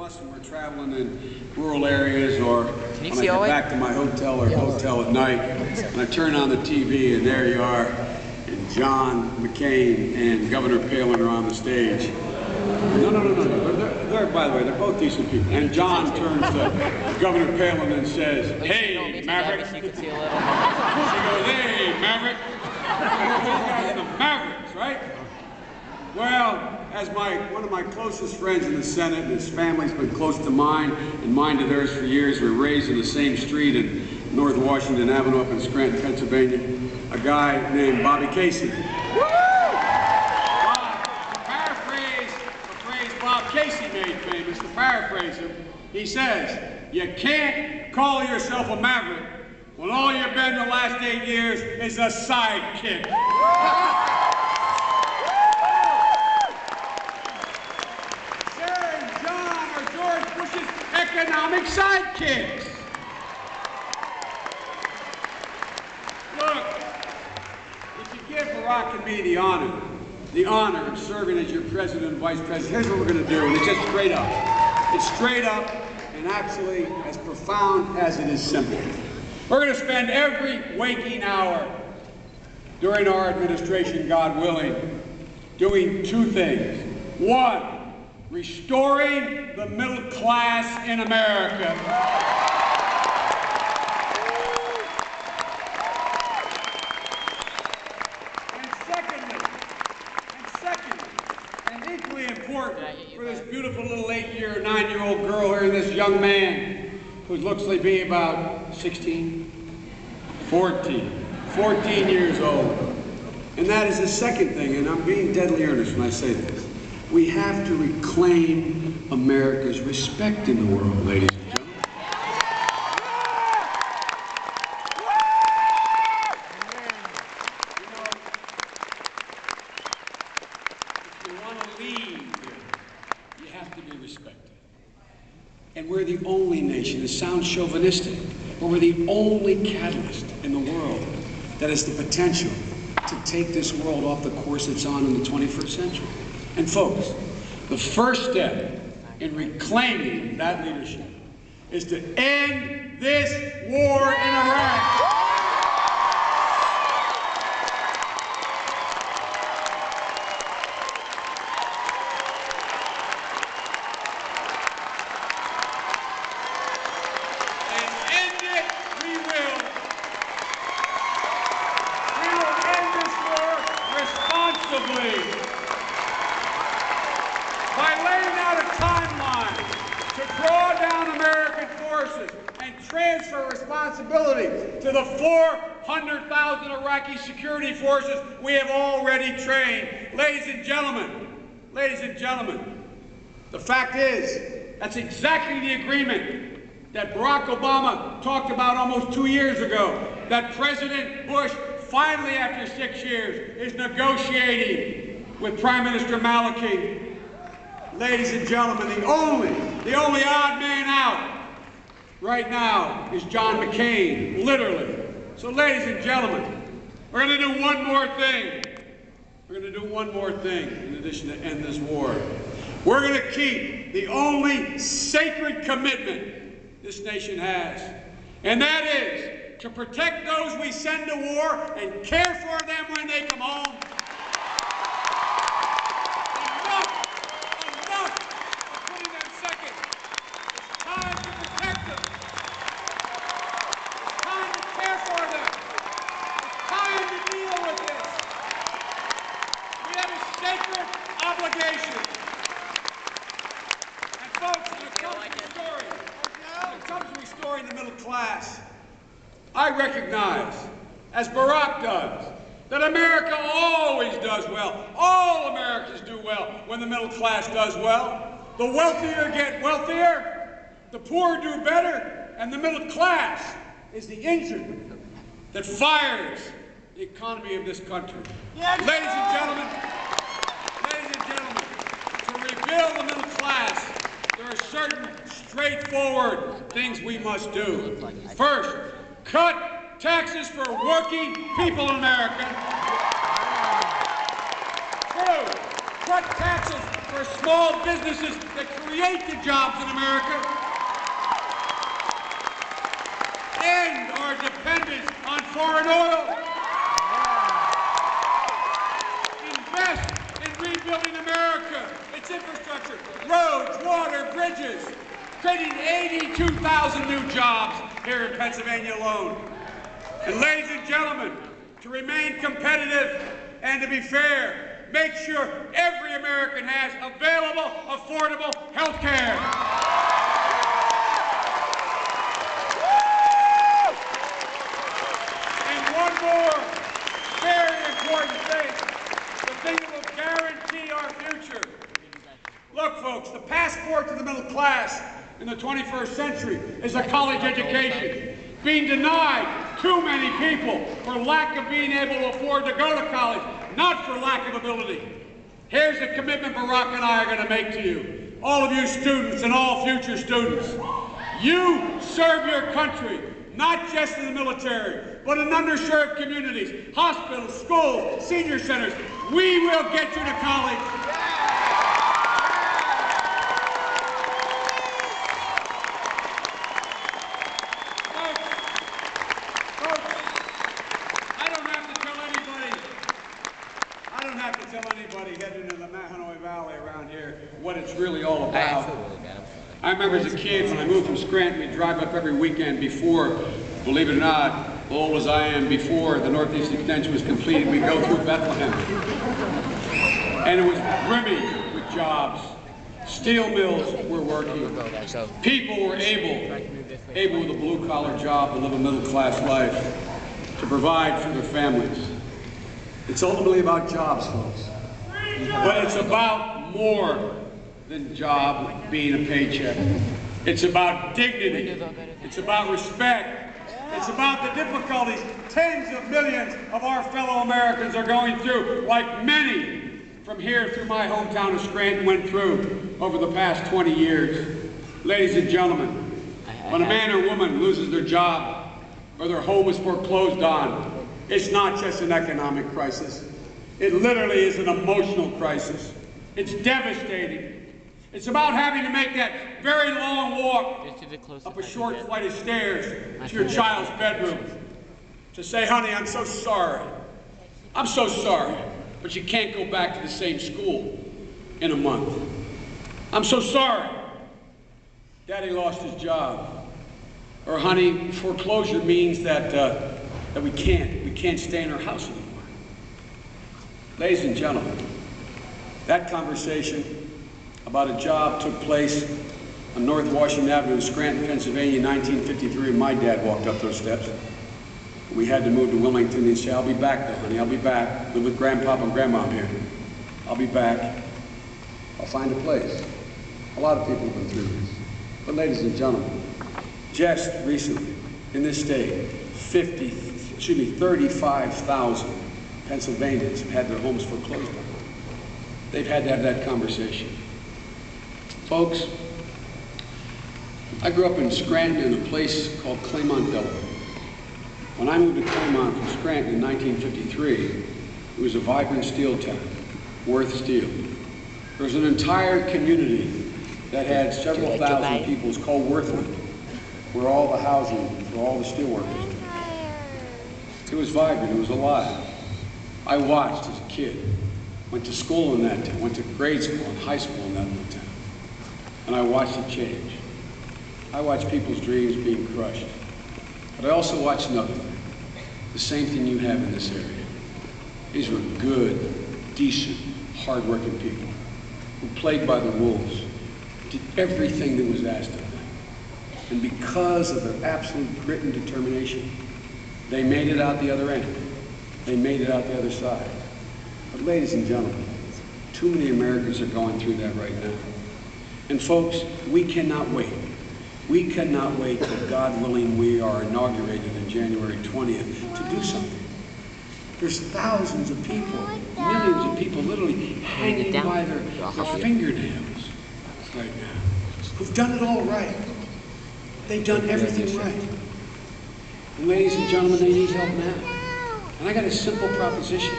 bus and we're traveling in rural areas, or when I get back to my hotel at night, and I turn on the TV and there you are, and John McCain and Governor Palin are on the stage. No. They're, by the way, they're both decent people. And John turns to Governor Palin and says, "Hey, Maverick." She goes, "Hey, Maverick." These guys are the Mavericks, right? Well, as one of my closest friends in the Senate, and his family's been close to mine and mine to theirs for years. We're raised in the same street in North Washington Avenue up in Scranton, Pennsylvania. A guy named Bobby Casey. Bob Casey made famous, to paraphrase him, he says, "You can't call yourself a maverick when all you've been the last 8 years is a sidekick." Sarah and John are George Bush's economic sidekicks. Look, if you give Barack and me the honor of serving as your president and vice president, here's what we're going to do, and it's just straight up. It's straight up and actually as profound as it is simple. We're going to spend every waking hour during our administration, God willing, doing two things. One, restoring the middle class in America. For this beautiful little 8-year, 9-year-old girl here and this young man who looks to be about 14 years old. And that is the second thing, and I'm being deadly earnest when I say this. We have to reclaim America's respect in the world, ladies and gentlemen. If you want to lead, you have to be respected. And we're the only nation, it sounds chauvinistic, but we're the only catalyst in the world that has the potential to take this world off the course it's on in the 21st century. And folks, the first step in reclaiming that leadership is to end this war in Iraq. By laying out a timeline to draw down American forces and transfer responsibility to the 400,000 Iraqi security forces we have already trained. Ladies and gentlemen, the fact is, that's exactly the agreement that Barack Obama talked about almost 2 years ago, that President Bush finally, after 6 years, is negotiating with Prime Minister Maliki. Ladies and gentlemen, the only odd man out right now is John McCain, literally. So ladies and gentlemen, we're going to do one more thing. We're going to do one more thing in addition to end this war. We're going to keep the only sacred commitment this nation has, and that is to protect those we send to war and care for them when they come home. Obligation. And folks, when it comes to restoring the middle class, I recognize, as Barack does, that America always does well. All Americans do well when the middle class does well. The wealthier get wealthier, the poor do better, and the middle class is the engine that fires the economy of this country. Yes, ladies and gentlemen, to rebuild the middle class, there are certain straightforward things we must do. First, cut taxes for working people in America. Two, cut taxes for small businesses that create the jobs in America. End our dependence on foreign oil. Invest in rebuilding America, its infrastructure, roads, water, bridges, creating 82,000 new jobs here in Pennsylvania alone. And ladies and gentlemen, to remain competitive and to be fair, make sure every American has available, affordable health care. And one more very important thing, the thing that will guarantee our future. Look, folks, the passport to the middle class in the 21st century is a college education. Being denied too many people for lack of being able to afford to go to college, not for lack of ability. Here's the commitment Barack and I are going to make to you, all of you students and all future students. You serve your country, not just in the military, but in underserved communities, hospitals, schools, senior centers. We will get you to college. What it's really all about. I remember as a kid when I moved from Scranton, we'd drive up every weekend before, believe it or not, old as I am, before the Northeast Extension was completed, we'd go through Bethlehem. And it was brimming with jobs. Steel mills were working. People were able with a blue-collar job to live a middle-class life, to provide for their families. It's ultimately about jobs, folks. But it's about more than job being a paycheck. It's about dignity. It's about respect. It's about the difficulties tens of millions of our fellow Americans are going through, like many from here through my hometown of Scranton went through over the past 20 years. Ladies and gentlemen, when a man or woman loses their job or their home is foreclosed on, it's not just an economic crisis. It literally is an emotional crisis. It's devastating. It's about having to make that very long walk up a short flight of stairs to your child's bedroom to say, honey, I'm so sorry. I'm so sorry, but you can't go back to the same school in a month. I'm so sorry. Daddy lost his job. Or honey, foreclosure means that we can't stay in our house anymore. Ladies and gentlemen, that conversation about a job took place on North Washington Avenue in Scranton, Pennsylvania in 1953, and my dad walked up those steps. We had to move to Wilmington, and he said, I'll be back though, honey, I'll be back. Live with Grandpapa and Grandma here. I'll be back. I'll find a place. A lot of people have been through this. But ladies and gentlemen, just recently in this state, 35,000 Pennsylvanians have had their homes foreclosed on. They've had to have that conversation. Folks, I grew up in Scranton in a place called Claymont, Delaware. When I moved to Claymont from Scranton in 1953, it was a vibrant steel town, Worth Steel. There was an entire community that had several thousand people. It was called Worthland, where all the housing for all the steel workers. It was vibrant, it was alive. I watched as a kid, went to school in that town, went to grade school and high school in that little town. And I watched it change. I watched people's dreams being crushed. But I also watched another thing, the same thing you have in this area. These were good, decent, hard-working people who played by the rules, did everything that was asked of them. And because of their absolute grit and determination, they made it out the other end. They made it out the other side. But ladies and gentlemen, too many Americans are going through that right now. And folks, we cannot wait. We cannot wait till, God willing, we are inaugurated on January 20th to do something. There's thousands of people, millions of people literally hanging by their fingernails right now, who've done it all right. They've done everything right. And ladies and gentlemen, they need help now. And I got a simple proposition.